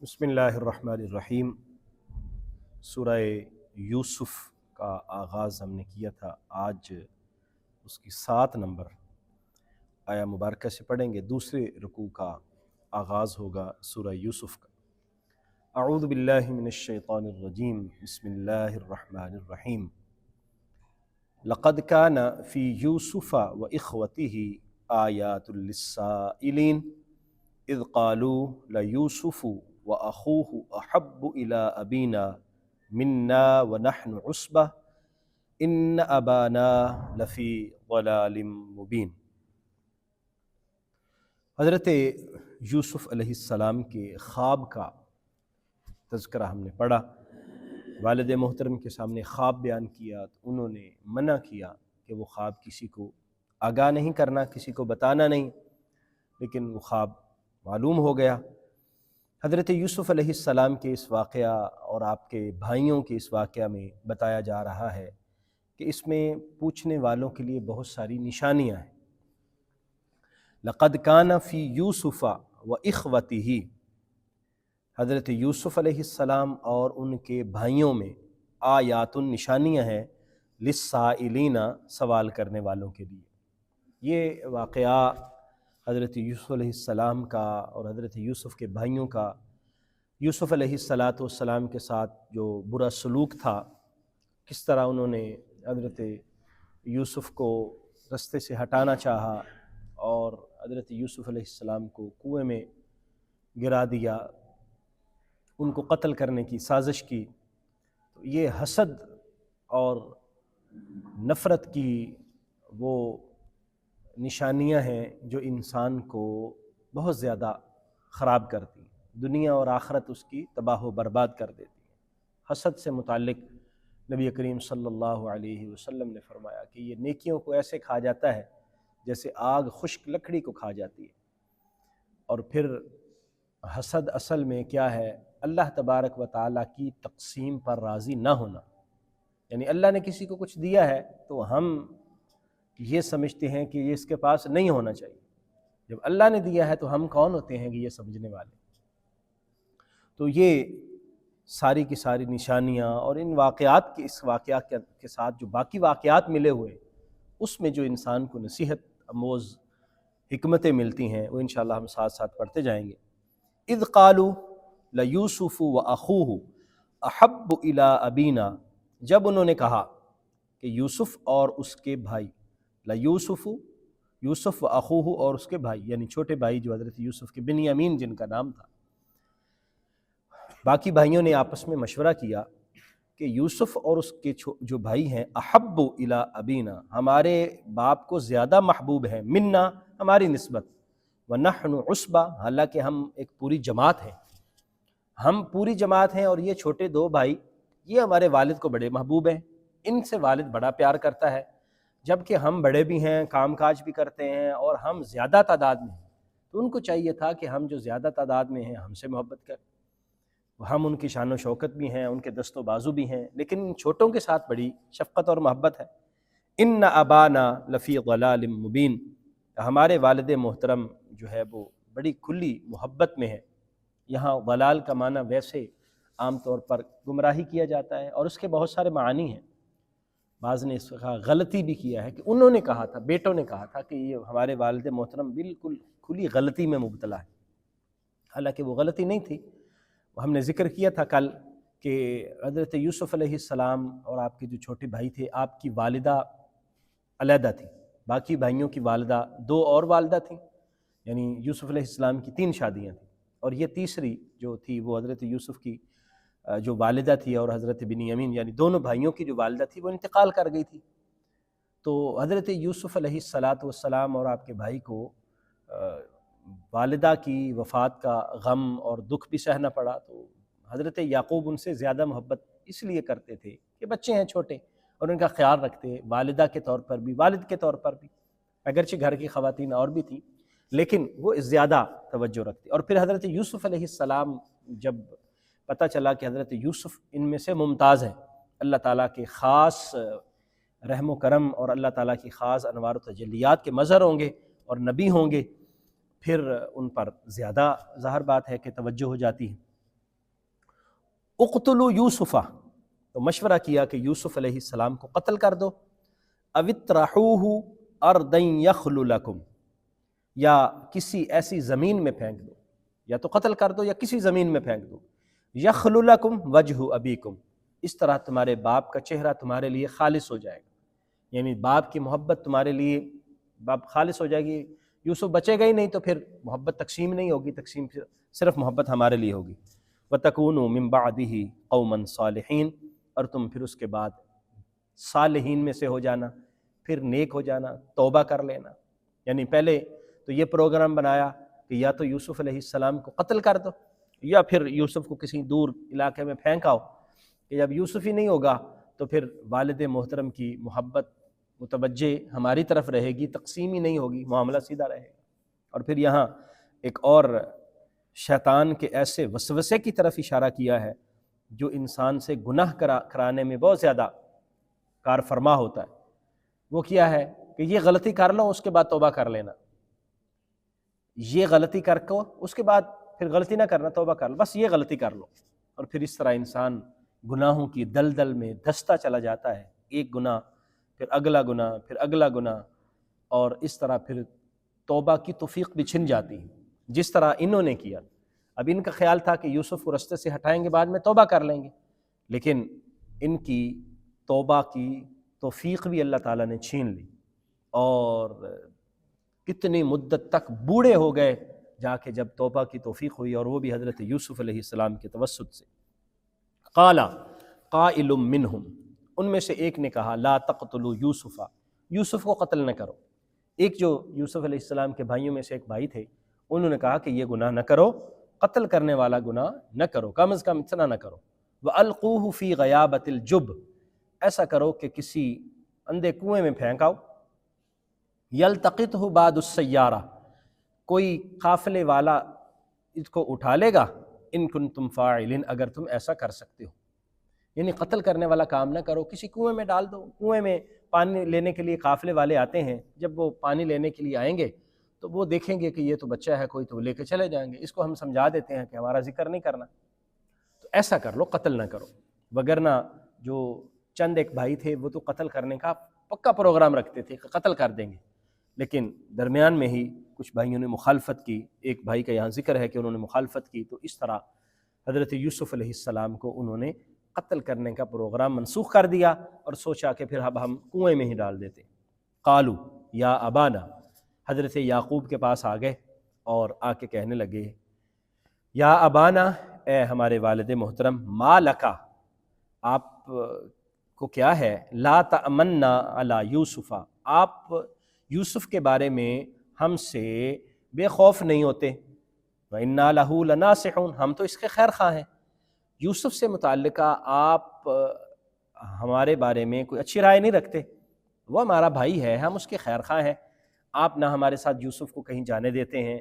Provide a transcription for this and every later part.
بسم اللہ الرحمن الرحیم۔ سورہ یوسف کا آغاز ہم نے کیا تھا، آج اس کی 7 نمبر آیا مبارکہ سے پڑھیں گے۔ دوسرے رکوع کا آغاز ہوگا سورہ یوسف کا۔ اعوذ باللہ من الشیطان الرجیم، بسم اللہ الرحمن الرحیم۔ لقد کان فی یوسف و اخوتہ آیات للسائلین اذ قالوا لیوسف وأخوه أحب إلى أبينا منا ونحن عصبة إن أبانا لفي ضلال مبين۔ حضرت یوسف علیہ السلام کے خواب کا تذکرہ ہم نے پڑھا۔ والد محترم کے سامنے خواب بیان کیا تو انہوں نے منع کیا کہ وہ خواب کسی کو آگاہ نہیں کرنا، کسی کو بتانا نہیں، لیکن وہ خواب معلوم ہو گیا۔ حضرت یوسف علیہ السلام کے اس واقعہ اور آپ کے بھائیوں کے اس واقعہ میں بتایا جا رہا ہے کہ اس میں پوچھنے والوں کے لیے بہت ساری نشانیاں ہیں۔ لقد کان فی یوسف و اخوتہ، حضرت یوسف علیہ السلام اور ان کے بھائیوں میں آیات نشانیاں ہیں للسائلین، سوال کرنے والوں کے لیے۔ یہ واقعہ حضرت یوسف علیہ السلام کا اور حضرت یوسف کے بھائیوں کا، یوسف علیہ السلام کے ساتھ جو برا سلوک تھا، کس طرح انہوں نے حضرت یوسف کو رستے سے ہٹانا چاہا اور حضرت یوسف علیہ السلام کو کنویں میں گرا دیا، ان کو قتل کرنے کی سازش کی۔ تو یہ حسد اور نفرت کی وہ نشانیاں ہیں جو انسان کو بہت زیادہ خراب کرتی ہیں، دنیا اور آخرت اس کی تباہ و برباد کر دیتی ہیں۔ حسد سے متعلق نبی کریم صلی اللہ علیہ وسلم نے فرمایا کہ یہ نیکیوں کو ایسے کھا جاتا ہے جیسے آگ خشک لکڑی کو کھا جاتی ہے۔ اور پھر حسد اصل میں کیا ہے؟ اللہ تبارک و تعالیٰ کی تقسیم پر راضی نہ ہونا، یعنی اللہ نے کسی کو کچھ دیا ہے تو ہم یہ سمجھتے ہیں کہ یہ اس کے پاس نہیں ہونا چاہیے۔ جب اللہ نے دیا ہے تو ہم کون ہوتے ہیں کہ یہ سمجھنے والے؟ تو یہ ساری کی ساری نشانیاں اور ان واقعات کے، اس واقعات کے ساتھ جو باقی واقعات ملے ہوئے، اس میں جو انسان کو نصیحت آموز حکمتیں ملتی ہیں، وہ انشاءاللہ ہم ساتھ ساتھ پڑھتے جائیں گے۔ اذ قالوا لیوسف واخوہ احب الی ابینا، جب انہوں نے کہا کہ یوسف اور اس کے بھائی، لیوسف، یوسف و اخوہ اور اس کے بھائی، یعنی چھوٹے بھائی جو حضرت یوسف کے بنیامین جن کا نام تھا، باقی بھائیوں نے آپس میں مشورہ کیا کہ یوسف اور اس کے جو بھائی ہیں، احب الی ابینا، ہمارے باپ کو زیادہ محبوب ہیں، منا، ہماری نسبت، ونحن عصبہ، حالانکہ ہم ایک پوری جماعت ہیں، ہم پوری جماعت ہیں، اور یہ چھوٹے 2 بھائی یہ ہمارے والد کو بڑے محبوب ہیں، ان سے والد بڑا پیار کرتا ہے، جبکہ ہم بڑے بھی ہیں، کام کاج بھی کرتے ہیں اور ہم زیادہ تعداد میں ہیں، تو ان کو چاہیے تھا کہ ہم جو زیادہ تعداد میں ہیں ہم سے محبت کریں، ہم ان کی شان و شوکت بھی ہیں، ان کے دست و بازو بھی ہیں، لیکن ان چھوٹوں کے ساتھ بڑی شفقت اور محبت ہے۔ ان ابانا لفی ضلال مبین، ہمارے والد محترم جو ہے وہ بڑی کھلی محبت میں ہے۔ یہاں ضلال کا معنی ویسے عام طور پر گمراہی کیا جاتا ہے، اور اس کے بہت سارے معانی ہیں۔ بعض نے اس کا غلطی بھی کیا ہے کہ انہوں نے کہا تھا، بیٹوں نے کہا تھا کہ یہ ہمارے والد محترم بالکل کھلی غلطی میں مبتلا ہے، حالانکہ وہ غلطی نہیں تھی۔ ہم نے ذکر کیا تھا کل کہ حضرت یوسف علیہ السلام اور آپ کے جو چھوٹے بھائی تھے، آپ کی والدہ علیحدہ تھی، باقی بھائیوں کی والدہ 2 اور والدہ تھیں، یعنی یوسف علیہ السلام کی 3 شادیاں تھیں، اور یہ تیسری جو تھی وہ حضرت یوسف کی جو والدہ تھی، اور حضرت بنیامین یعنی دونوں بھائیوں کی جو والدہ تھی وہ انتقال کر گئی تھی۔ تو حضرت یوسف علیہ السلام اور آپ کے بھائی کو والدہ کی وفات کا غم اور دکھ بھی سہنا پڑا، تو حضرت یعقوب ان سے زیادہ محبت اس لیے کرتے تھے کہ بچے ہیں چھوٹے، اور ان کا خیال رکھتے، والدہ کے طور پر بھی، والد کے طور پر بھی، اگرچہ گھر کی خواتین اور بھی تھیں لیکن وہ زیادہ توجہ رکھتے۔ اور پھر حضرت یوسف علیہ السلام جب پتہ چلا کہ حضرت یوسف ان میں سے ممتاز ہیں، اللہ تعالیٰ کے خاص رحم و کرم اور اللہ تعالیٰ کی خاص انوار و تجلیات کے مظہر ہوں گے اور نبی ہوں گے، پھر ان پر زیادہ ظاہر بات ہے کہ توجہ ہو جاتی ہے۔ اقتلوا یوسفہ، تو مشورہ کیا کہ یوسف علیہ السلام کو قتل کر دو، او اطرحوہ ارضا یخل لکم، یا کسی ایسی زمین میں پھینک دو، یا تو قتل کر دو یا کسی زمین میں پھینک دو، یخل لکم وجہ ابیکم، اس طرح تمہارے باپ کا چہرہ تمہارے لیے خالص ہو جائے گا، یعنی باپ کی محبت تمہارے لیے باپ خالص ہو جائے گی، یوسف بچے گا ہی نہیں تو پھر محبت تقسیم نہیں ہوگی، تقسیم صرف محبت ہمارے لیے ہوگی۔ وَتَكُونُوا مِن بَعْدِهِ قَوْمًا صَالِحِينَ، اور تم پھر اس کے بعد صالحین میں سے ہو جانا، پھر نیک ہو جانا، توبہ کر لینا۔ یعنی پہلے تو یہ پروگرام بنایا کہ یا تو یوسف علیہ السلام کو قتل کر دو یا پھر یوسف کو کسی دور علاقے میں پھینک آؤ، کہ جب یوسف ہی نہیں ہوگا تو پھر والد محترم کی محبت متوجہ ہماری طرف رہے گی، تقسیم ہی نہیں ہوگی، معاملہ سیدھا رہے گا۔ اور پھر یہاں ایک اور شیطان کے ایسے وسوسے کی طرف اشارہ کیا ہے جو انسان سے گناہ کرانے میں بہت زیادہ کار فرما ہوتا ہے۔ وہ کیا ہے کہ یہ غلطی کر لو اس کے بعد توبہ کر لینا، یہ غلطی کر کو اس کے بعد پھر غلطی نہ کرنا، توبہ کر لو، بس یہ غلطی کر لو، اور پھر اس طرح انسان گناہوں کی دلدل میں دھستا چلا جاتا ہے، ایک گناہ پھر اگلا گناہ پھر اگلا گناہ، اور اس طرح پھر توبہ کی توفیق بھی چھن جاتی ہے، جس طرح انہوں نے کیا۔ اب ان کا خیال تھا کہ یوسف کو رستے سے ہٹائیں گے بعد میں توبہ کر لیں گے، لیکن ان کی توبہ کی توفیق بھی اللہ تعالیٰ نے چھین لی، اور کتنی مدت تک بوڑھے ہو گئے جا کے جب توبہ کی توفیق ہوئی، اور وہ بھی حضرت یوسف علیہ السلام کے توسط سے۔ قال قائل منہم، ان میں سے ایک نے کہا لا تقتلوا یوسف، یوسف کو قتل نہ کرو۔ ایک جو یوسف علیہ السلام کے بھائیوں میں سے ایک بھائی تھے، انہوں نے کہا کہ یہ گناہ نہ کرو، قتل کرنے والا گناہ نہ کرو، کم از کم اتنا نہ کرو۔ وَأَلْقُوهُ فِي غَيَابَةِ الْجُبِّ، ایسا کرو کہ کسی اندھے کنویں میں پھینک آؤ، يَلْتَقِطْهُ بَعْضُ السَّيَّارَةِ، کوئی قافلے والا اس کو اٹھا لے گا، ان کنتم فاعلین، اگر تم ایسا کر سکتے ہو۔ یعنی قتل کرنے والا کام نہ کرو، کسی کنویں میں ڈال دو، کنویں میں پانی لینے کے لیے قافلے والے آتے ہیں، جب وہ پانی لینے کے لیے آئیں گے تو وہ دیکھیں گے کہ یہ تو بچہ ہے کوئی، تو لے کے چلے جائیں گے، اس کو ہم سمجھا دیتے ہیں کہ ہمارا ذکر نہیں کرنا، تو ایسا کر لو، قتل نہ کرو۔ وگرنہ جو چند ایک بھائی تھے وہ تو قتل کرنے کا پکا پروگرام رکھتے تھے کہ قتل کر دیں گے، لیکن درمیان میں ہی کچھ بھائیوں نے مخالفت کی، ایک بھائی کا یہاں ذکر ہے کہ انہوں نے مخالفت کی، تو اس طرح حضرت یوسف علیہ السلام کو انہوں نے قتل کرنے کا پروگرام منسوخ کر دیا، اور سوچا کہ پھر اب ہم کنویں میں ہی ڈال دیتے۔ قالو یا ابانا، حضرت یعقوب کے پاس آ گئے اور آ کے کہنے لگے یا ابانا، اے ہمارے والد محترم، ما لکا، آپ کو کیا ہے، لا تأمنا علی یوسف، آپ یوسف کے بارے میں ہم سے بے خوف نہیں ہوتے، وَإِنَّا لَهُ لَنَاصِحُونَ، ہم تو اس کے خیر خواہ ہیں۔ یوسف سے متعلقہ آپ ہمارے بارے میں کوئی اچھی رائے نہیں رکھتے، وہ ہمارا بھائی ہے، ہم اس کے خیر خواہ ہیں، آپ نہ ہمارے ساتھ یوسف کو کہیں جانے دیتے ہیں،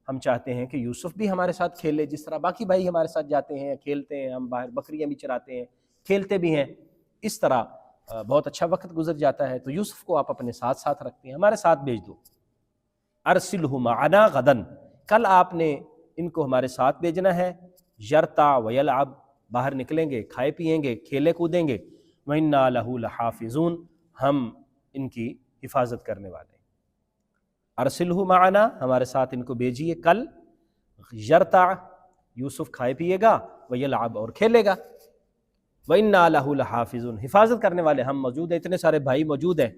ہم چاہتے ہیں کہ یوسف بھی ہمارے ساتھ کھیلے، جس طرح باقی بھائی ہمارے ساتھ جاتے ہیں کھیلتے ہیں، ہم باہر بکریاں بھی چراتے ہیں، کھیلتے بھی ہیں، اس طرح بہت اچھا وقت گزر جاتا ہے، تو یوسف کو آپ اپنے ساتھ ساتھ رکھتے ہیں، ہمارے ساتھ بھیج دو۔ ارسلہ معنا غدن، کل آپ نے ان کو ہمارے ساتھ بھیجنا ہے، یرتع ویلعب، باہر نکلیں گے، کھائے پیئیں گے، کھیلے کودیں گے، وَإِنَّا لَهُ لَحَافِظُونَ، ہم ان کی حفاظت کرنے والے ہیں۔ ارسلہ معنا، ہمارے ساتھ ان کو بھیجیے کل، یرتع، یوسف کھائے پیے گا، ویلعب، اور کھیلے گا، وَإِنَّا لَهُ لَحَافِظُونَ، حفاظت کرنے والے ہم موجود ہیں، اتنے سارے بھائی موجود ہیں،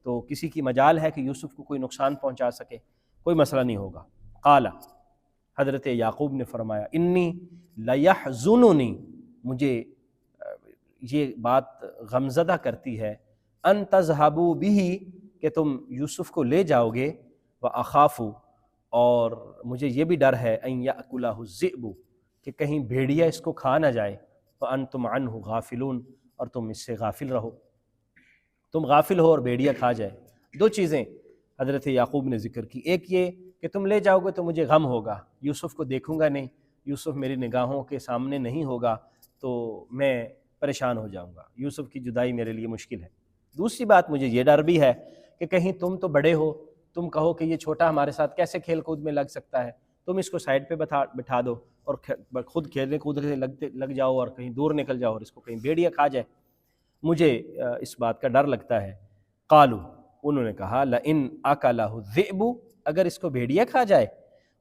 تو کسی کی مجال ہے کہ یوسف کو کوئی نقصان پہنچا سکے، کوئی مسئلہ نہیں ہوگا۔ قال، حضرت یعقوب نے فرمایا انی لیحزننی، مجھے یہ بات غمزدہ کرتی ہے، ان تذهبوا به، کہ تم یوسف کو لے جاؤ گے، واخاف، اور مجھے یہ بھی ڈر ہے، ان یاکلہ الذئب، کہ کہیں بھیڑیا اس کو کھا نہ جائے، وانتم عنہ غافلون، اور تم اس سے غافل رہو، تم غافل ہو اور بھیڑیا کھا جائے۔ دو چیزیں حضرت یعقوب نے ذکر کی، ایک یہ کہ تم لے جاؤ گے تو مجھے غم ہوگا، یوسف کو دیکھوں گا نہیں، یوسف میری نگاہوں کے سامنے نہیں ہوگا تو میں پریشان ہو جاؤں گا، یوسف کی جدائی میرے لیے مشکل ہے۔ دوسری بات مجھے یہ ڈر بھی ہے کہ کہیں تم تو بڑے ہو، تم کہو کہ یہ چھوٹا ہمارے ساتھ کیسے کھیل کود میں لگ سکتا ہے، تم اس کو سائڈ پہ بٹھا دو اور خود کھیلنے کودنے سے لگ جاؤ اور کہیں دور نکل جاؤ اور اس کو کہیں بھیڑیا کھا جائے، مجھے اس بات کا ڈر لگتا ہے۔ قالو، انہوں نے کہا لئن اکلہ الذئب، اگر اس کو بھیڑیا کھا جائے،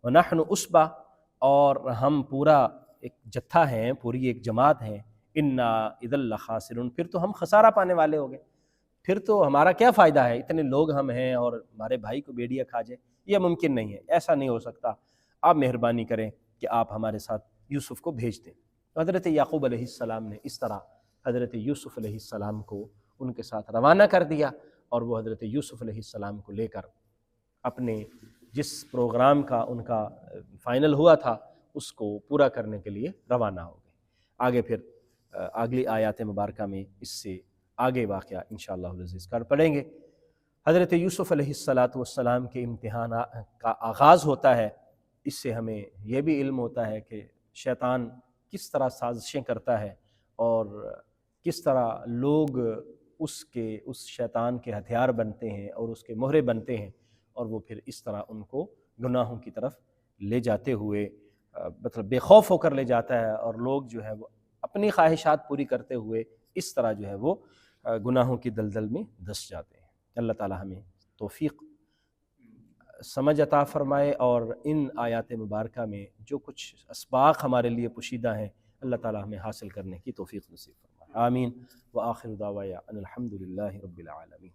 ونحن عصبہ، اور ہم پورا ایک جتھا ہیں، پوری ایک جماعت ہیں، انا اذا لخاسرون، پھر تو ہم خسارہ پانے والے ہو گئے، پھر تو ہمارا کیا فائدہ ہے، اتنے لوگ ہم ہیں اور ہمارے بھائی کو بھیڑیا کھا جائے، یہ ممکن نہیں ہے، ایسا نہیں ہو سکتا، آپ مہربانی کریں کہ آپ ہمارے ساتھ یوسف کو بھیج دیں۔ حضرت یعقوب علیہ السلام نے اس طرح حضرت یوسف علیہ السلام کو ان کے ساتھ روانہ کر دیا، اور وہ حضرت یوسف علیہ السلام کو لے کر اپنے جس پروگرام کا ان کا فائنل ہوا تھا اس کو پورا کرنے کے لیے روانہ ہو گئے۔ آگے پھر اگلی آیات مبارکہ میں اس سے آگے واقعہ انشاءاللہ العزیز کر پڑیں گے۔ حضرت یوسف علیہ السلام کے امتحان کا آغاز ہوتا ہے، اس سے ہمیں یہ بھی علم ہوتا ہے کہ شیطان کس طرح سازشیں کرتا ہے اور کس طرح لوگ اس شیطان کے ہتھیار بنتے ہیں اور اس کے مہرے بنتے ہیں، اور وہ پھر اس طرح ان کو گناہوں کی طرف لے جاتے ہوئے مطلب بے خوف ہو کر لے جاتا ہے، اور لوگ جو ہے وہ اپنی خواہشات پوری کرتے ہوئے اس طرح جو ہے وہ گناہوں کی دلدل میں دھس جاتے ہیں۔ اللہ تعالی ہمیں توفیق سمجھ عطا فرمائے، اور ان آیات مبارکہ میں جو کچھ اسباق ہمارے لیے پوشیدہ ہیں اللہ تعالی ہمیں حاصل کرنے کی توفیق نصیب فرمائے۔ آمین۔ وآخر دعوایا ان الحمد للہ رب العالمین۔